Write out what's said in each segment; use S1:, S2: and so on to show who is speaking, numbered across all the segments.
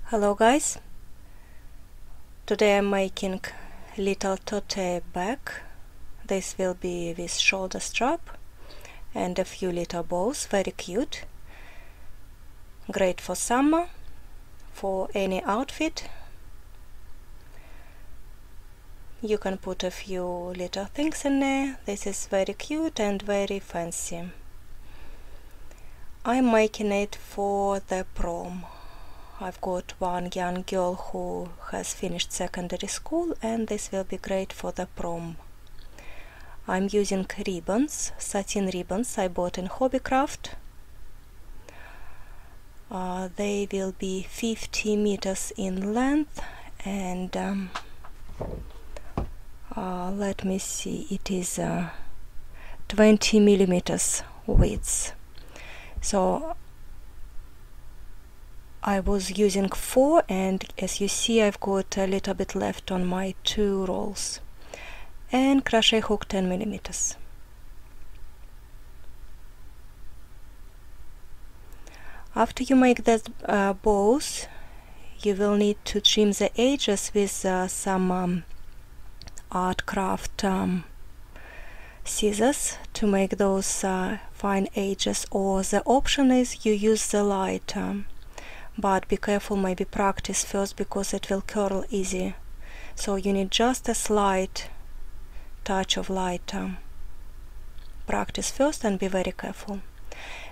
S1: Hello guys, today I'm making little tote bag. This will be with shoulder strap and a few little bows, very cute, great for summer, for any outfit. You can put a few little things in there. This is very cute and very fancy. I'm making it for the prom. I've got one young girl who has finished secondary school, and this will be great for the prom. I'm using ribbons, satin ribbons I bought in Hobbi. They will be 50 meters in length and let me see, it is 20 millimeters width. So I was using 4, and as you see I've got a little bit left on my 2 rolls, and crochet hook 10 millimeters. After you make the bows, you will need to trim the edges with some art craft scissors to make those fine edges, or the option is you use the light. But be careful, maybe practice first, because it will curl easy. So you need just a slight touch of light. Practice first and be very careful.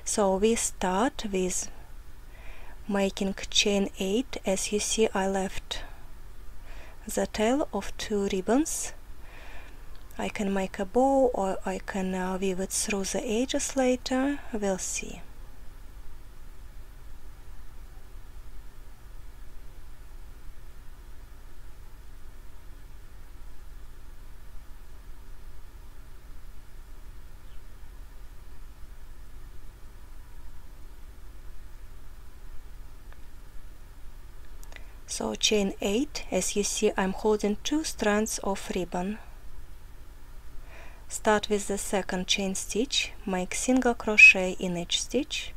S1: So we start with making chain 8. As you see, I left the tail of 2 ribbons. I can make a bow, or I can weave it through the edges later. We'll see. So chain 8, as you see, I'm holding 2 strands of ribbon. Start with the second chain stitch, make single crochet in each stitch.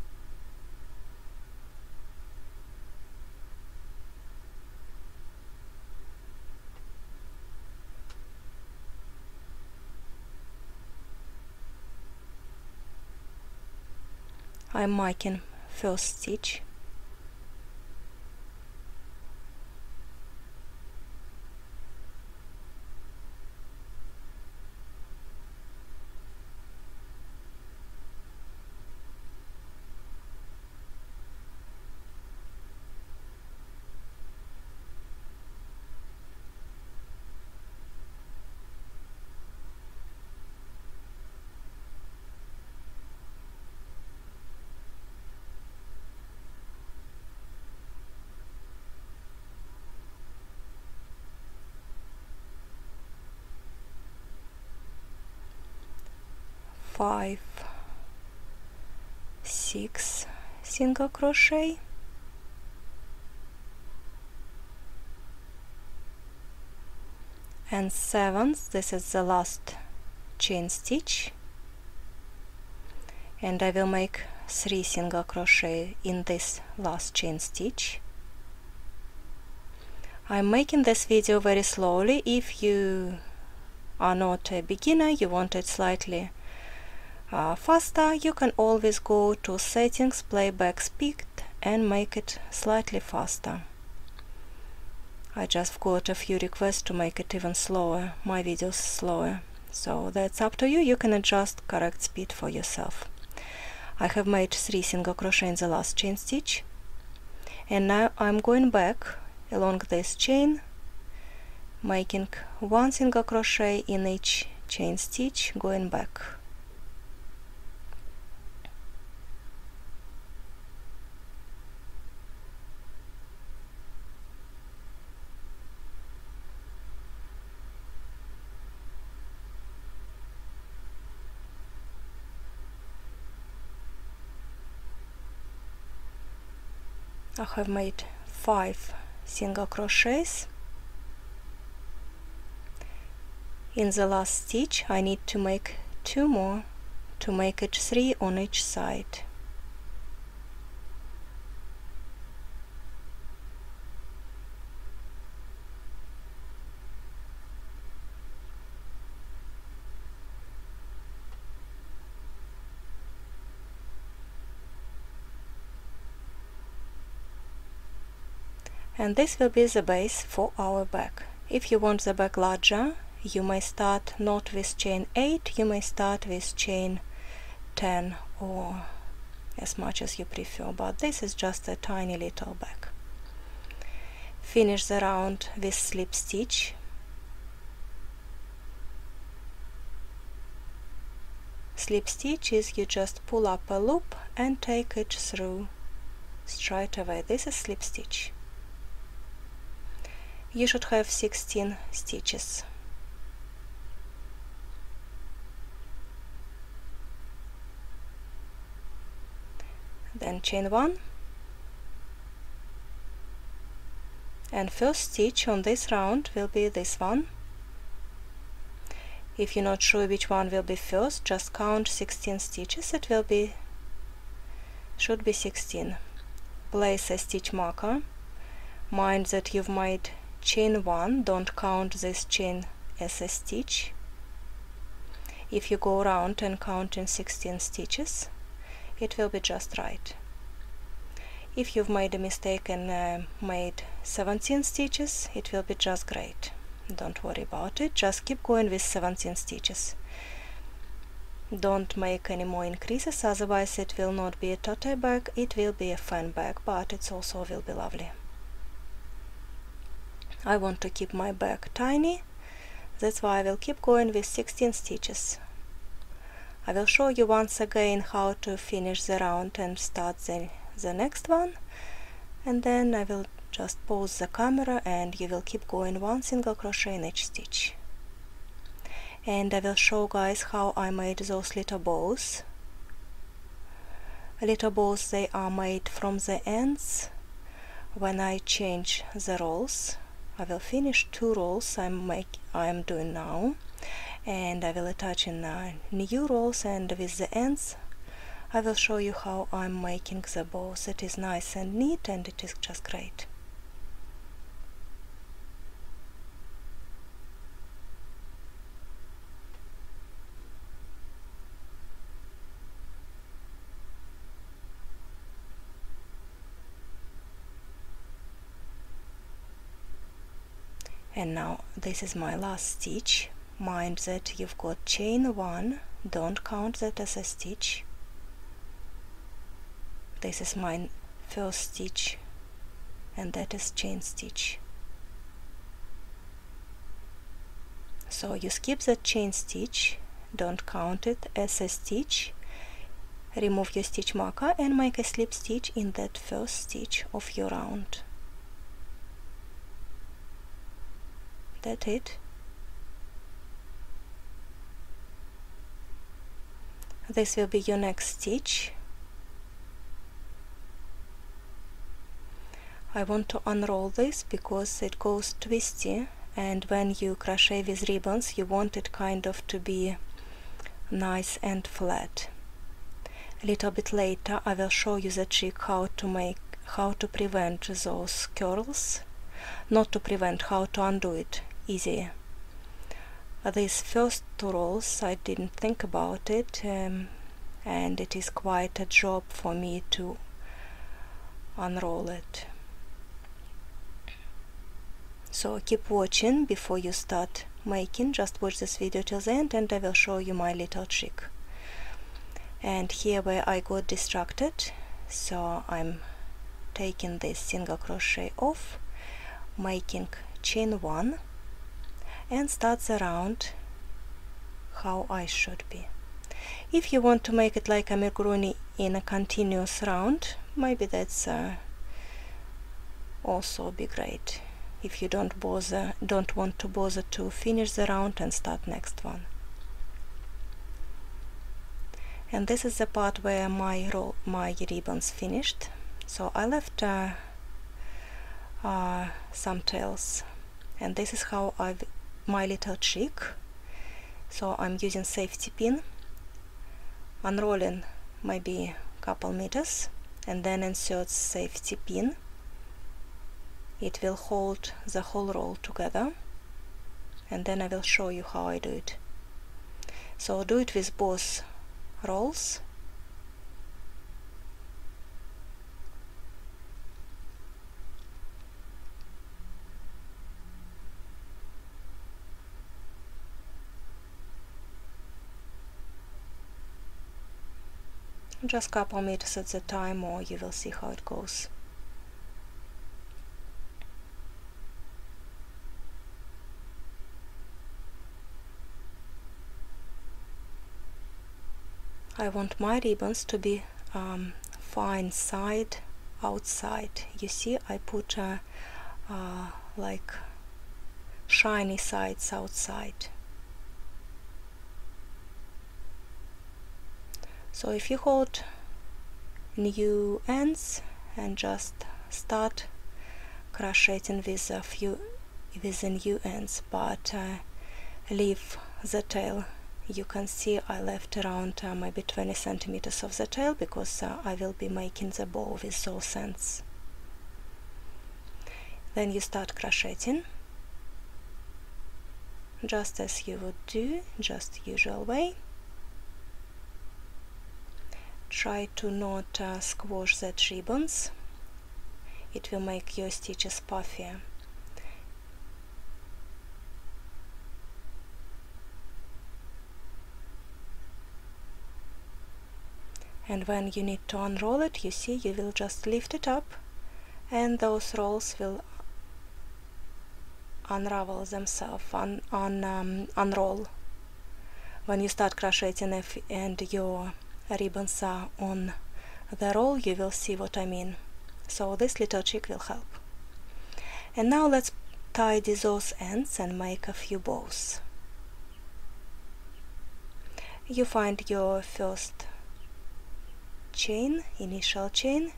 S1: I'm marking first stitch. Five, 6 single crochet, and 7th, this is the last chain stitch, and I will make 3 single crochet in this last chain stitch. I'm making this video very slowly. If you are not a beginner, you want it slightly faster, you can always go to settings, playback speed, and make it slightly faster. I just got a few requests to make it even slower, my videos slower, so that's up to you. You can adjust correct speed for yourself. I have made 3 single crochet in the last chain stitch, and now I'm going back along this chain, making 1 single crochet in each chain stitch, going back. I have made 5 single crochets. In the last stitch I need to make 2 more to make it 3 on each side. And this will be the base for our bag. If you want the bag larger, you may start not with chain 8, you may start with chain 10 or as much as you prefer, but this is just a tiny little bag. Finish the round with slip stitch. Slip stitch is you just pull up a loop and take it through straight away. This is slip stitch. You should have 16 stitches. Then chain 1 and first stitch on this round will be this one. If you're not sure which one will be first, just count 16 stitches. It will be should be 16. Place a stitch marker. Mind that you've made chain 1, don't count this chain as a stitch. If you go around and count in 16 stitches, it will be just right. If you've made a mistake and made 17 stitches, it will be just great. Don't worry about it, just keep going with 17 stitches. Don't make any more increases, otherwise it will not be a tote bag, it will be a fan bag, but it also will be lovely. I want to keep my bag tiny, that's why I will keep going with 16 stitches. I will show you once again how to finish the round and start the next one, and then I will just pause the camera and you will keep going one single crochet in each stitch. And I will show guys how I made those little bows. Little bows, they are made from the ends. When I change the rolls, I will finish 2 rolls I am doing now, and I will attach in new rolls, and with the ends I will show you how I'm making the bows. It is nice and neat and it is just great. And now this is my last stitch. Mind that you've got chain 1, don't count that as a stitch. This is my first stitch and that is chain stitch. So you skip that chain stitch, don't count it as a stitch, remove your stitch marker and make a slip stitch in that first stitch of your round. That's it. This will be your next stitch. I want to unroll this because it goes twisty, and when you crochet with ribbons you want it kind of to be nice and flat. A little bit later I will show you the trick how to prevent those curls. Not to prevent, how to undo it easier. These first 2 rolls I didn't think about it, and it is quite a job for me to unroll it. So keep watching before you start making, just watch this video till the end and I will show you my little trick. And here where I got distracted, so I'm taking this single crochet off, making chain 1 and start the round how I should be. If you want to make it like a macaroni in a continuous round, maybe that's also be great. If you don't want to bother to finish the round and start next one. And this is the part where my ribbons finished. So I left some tails, and this is how my little trick. So I'm using safety pin, unrolling maybe a couple meters, and then insert safety pin. It will hold the whole roll together, and then I will show you how I do it. So do it with both rolls. just couple meters at a time, or you will see how it goes. I want my ribbons to be fine side outside. You see, I put like shiny sides outside. So if you hold new ends and just start crocheting with the new ends, but leave the tail. You can see I left around maybe 20 centimeters of the tail, because I will be making the bow with those ends. Then you start crocheting just as you would do, just usual way. Try to not squash the ribbons, it will make your stitches puffier. And when you need to unroll it, you see, you will just lift it up and those rolls will unravel themselves, unroll. When you start crocheting and your ribbons are on the roll, you will see what I mean. So this little trick will help. And now let's tidy those ends and make a few bows. You find your first chain, initial chain,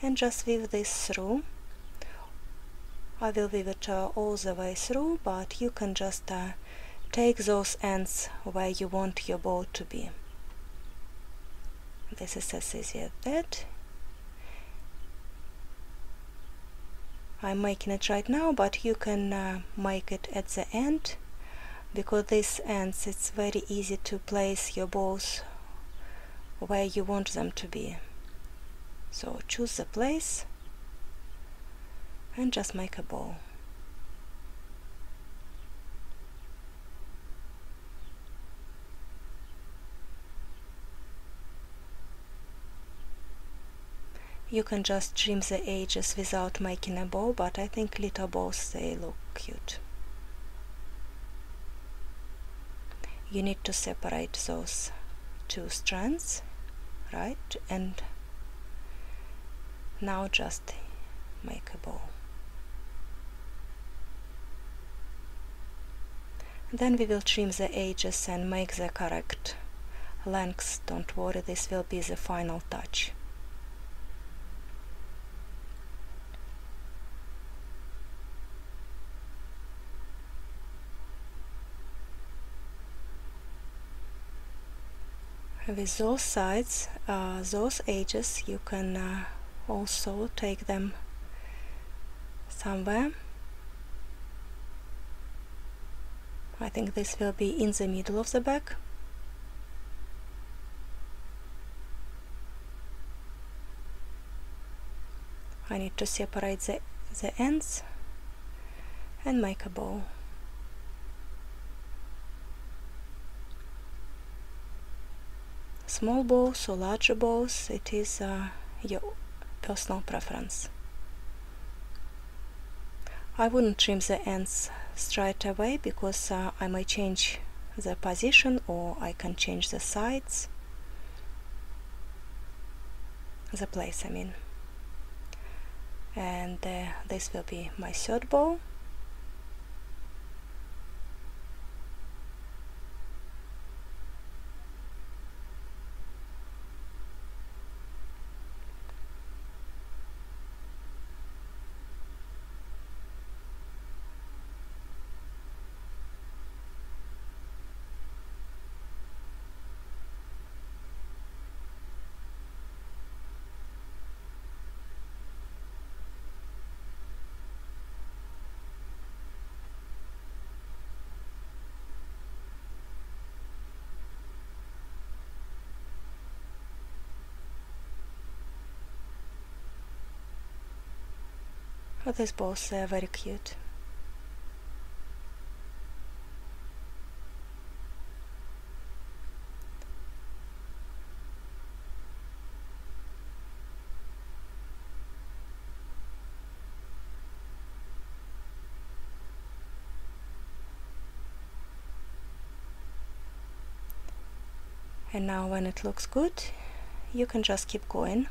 S1: and just weave this through. I will weave it all the way through, but you can just take those ends where you want your bow to be. This is as easy as that. I'm making it right now, but you can make it at the end, because these ends, it's very easy to place your bows where you want them to be. So choose the place and just make a bow. You can just trim the edges without making a bow, but I think little bows, they look cute. You need to separate those two strands, right? And now just make a bow. Then we will trim the edges and make the correct lengths. Don't worry, this will be the final touch. With those sides, those edges, you can also take them somewhere. I think this will be in the middle of the back. I need to separate the ends and make a bow. Small bows or larger bows, it is your personal preference. I wouldn't trim the ends straight away, because I may change the position, or I can change the sides, the place I mean. And this will be my third bow. But these bows are very cute. And now when it looks good, you can just keep going.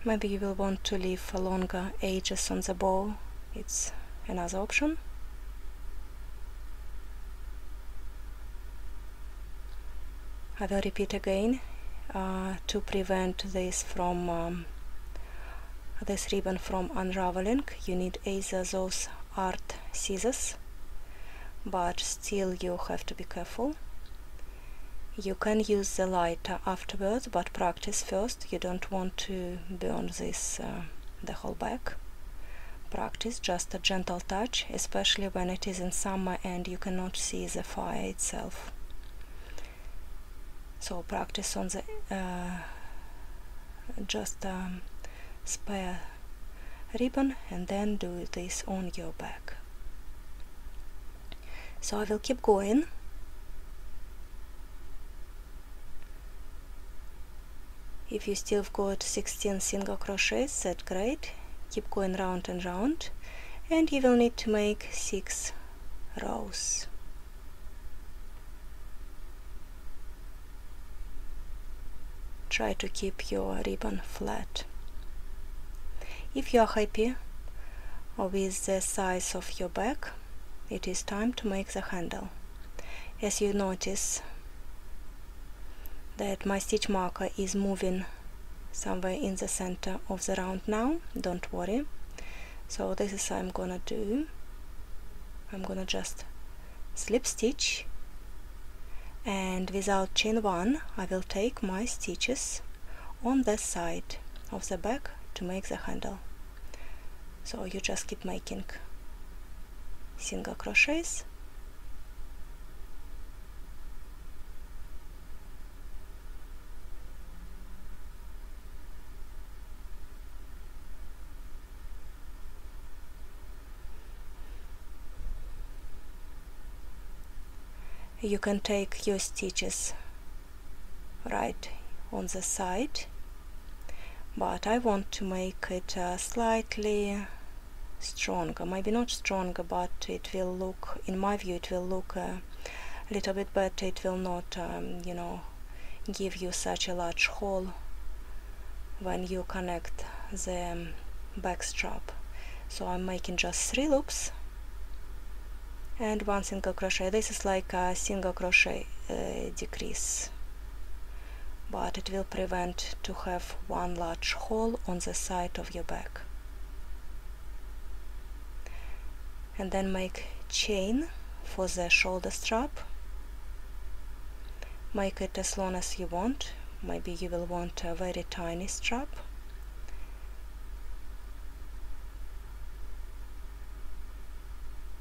S1: Maybe you will want to leave longer edges on the bow. It's another option. I will repeat again to prevent this from this ribbon from unraveling. You need either those art scissors, but still you have to be careful. You can use the lighter afterwards, but practice first. You don't want to burn this the whole back. Practice just a gentle touch, especially when it is in summer and you cannot see the fire itself. So practice on the just spare ribbon and then do this on your back. So I will keep going. If you still got 16 single crochets, that's great. Keep going round and round, and you will need to make 6 rows. Try to keep your ribbon flat. If you are happy with the size of your back, it is time to make the handle. As you notice that my stitch marker is moving somewhere in the center of the round now, don't worry. So this is how I'm gonna do. I'm gonna just slip stitch, and without chain 1 I will take my stitches on the side of the back to make the handle. So you just keep making single crochets. You can take your stitches right on the side, but I want to make it slightly stronger, maybe not stronger, but it will look, in my view, it will look a little bit better. It will not, you know, give you such a large hole when you connect the back strap. So I'm making just 3 loops and 1 single crochet. This is like a single crochet decrease, but it will prevent to have 1 large hole on the side of your back. And then make chain for the shoulder strap. Make it as long as you want. Maybe you will want a very tiny strap.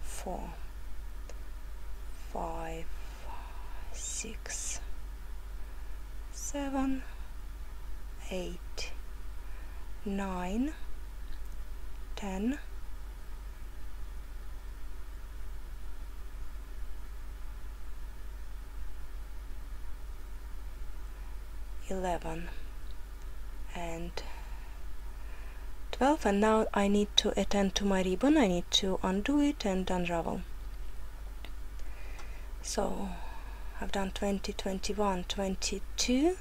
S1: Four, 5, 6, 7, 8, 9, 10, 11 and 12, and now I need to attend to my ribbon. I need to undo it and unravel. So I've done 20, 21, 22.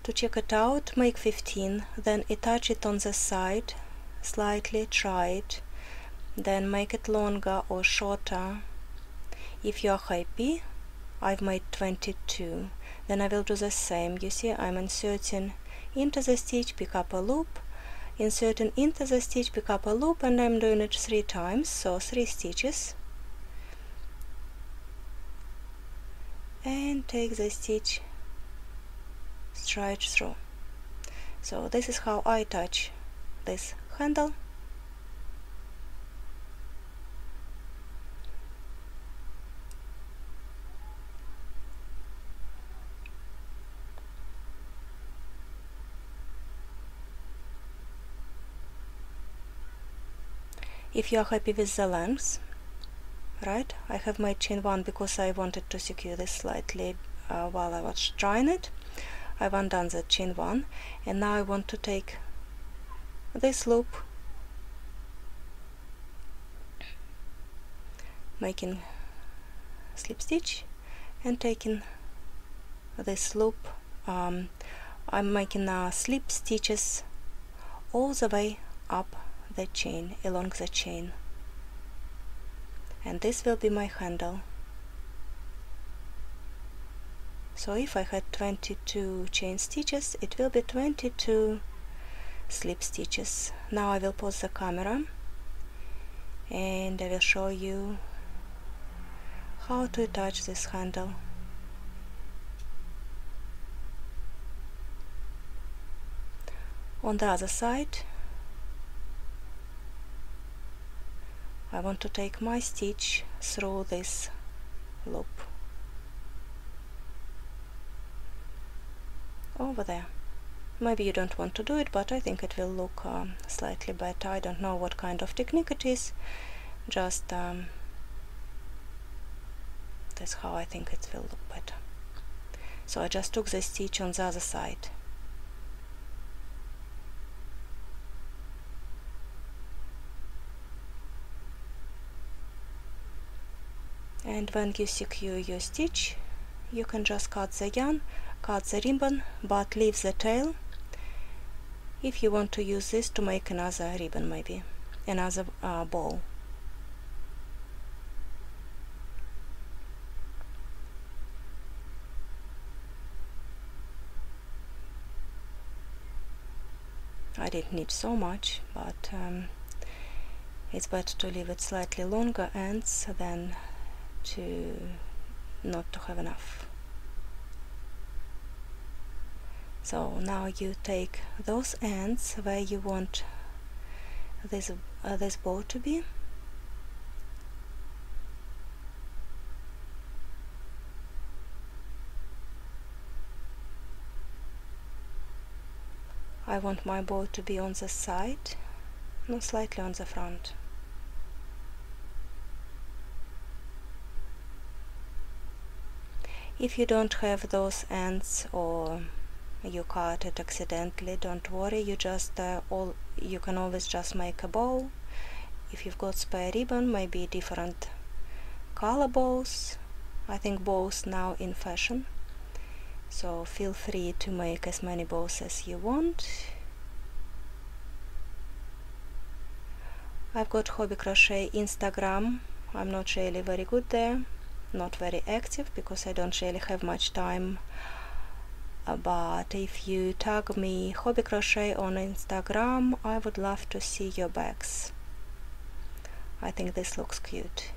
S1: To check it out, make 15, then attach it on the side slightly, try it, then make it longer or shorter. If you are happy, I've made 22. Then I will do the same. You see, I'm inserting into the stitch, pick up a loop, inserting into the stitch, pick up a loop, and I'm doing it 3 times, so 3 stitches, and take the stitch straight through. So this is how I attach this handle. If you are happy with the length, right, I have made chain 1 because I wanted to secure this slightly while I was trying it. I've undone the chain 1, and now I want to take this loop, making slip stitch, and taking this loop. I'm making slip stitches all the way up the chain, along the chain, and this will be my handle. So if I had 22 chain stitches, it will be 22 slip stitches. Now I will pause the camera and I will show you how to attach this handle. On the other side, I want to take my stitch through this loop over there. Maybe you don't want to do it, but I think it will look slightly better. I don't know what kind of technique it is, just that's how I think it will look better. So I just took the stitch on the other side. And when you secure your stitch, you can just cut the yarn, cut the ribbon, but leave the tail if you want to use this to make another ribbon, maybe another bow. I didn't need so much, but it's better to leave it slightly longer ends than to not to have enough. So now you take those ends where you want this bow to be, I want my bow to be on the side, no, slightly on the front. If you don't have those ends or you cut it accidentally, don't worry, you just you can always just make a bow. If you've got spare ribbon, maybe different color bows. I think bows now in fashion, so feel free to make as many bows as you want. I've got Hobbi Crochet Instagram. I'm not really very good there, not very active because I don't really have much time. But if you tag me Hobbi Crochet on Instagram, I would love to see your bags. I think this looks cute.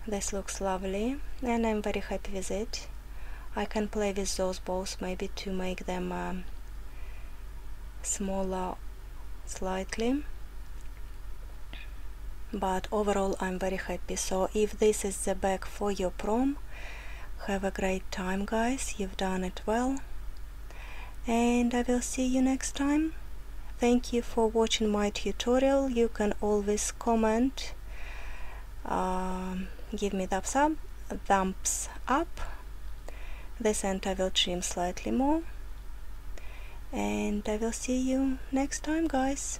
S1: This looks lovely and I'm very happy with it. I can play with those bows maybe to make them smaller slightly, but overall I'm very happy. So if this is the bag for your prom, have a great time, guys. You've done it well, and I will see you next time. Thank you for watching my tutorial. You can always comment, give me thumbs up. This end I will trim slightly more, and I will see you next time, guys.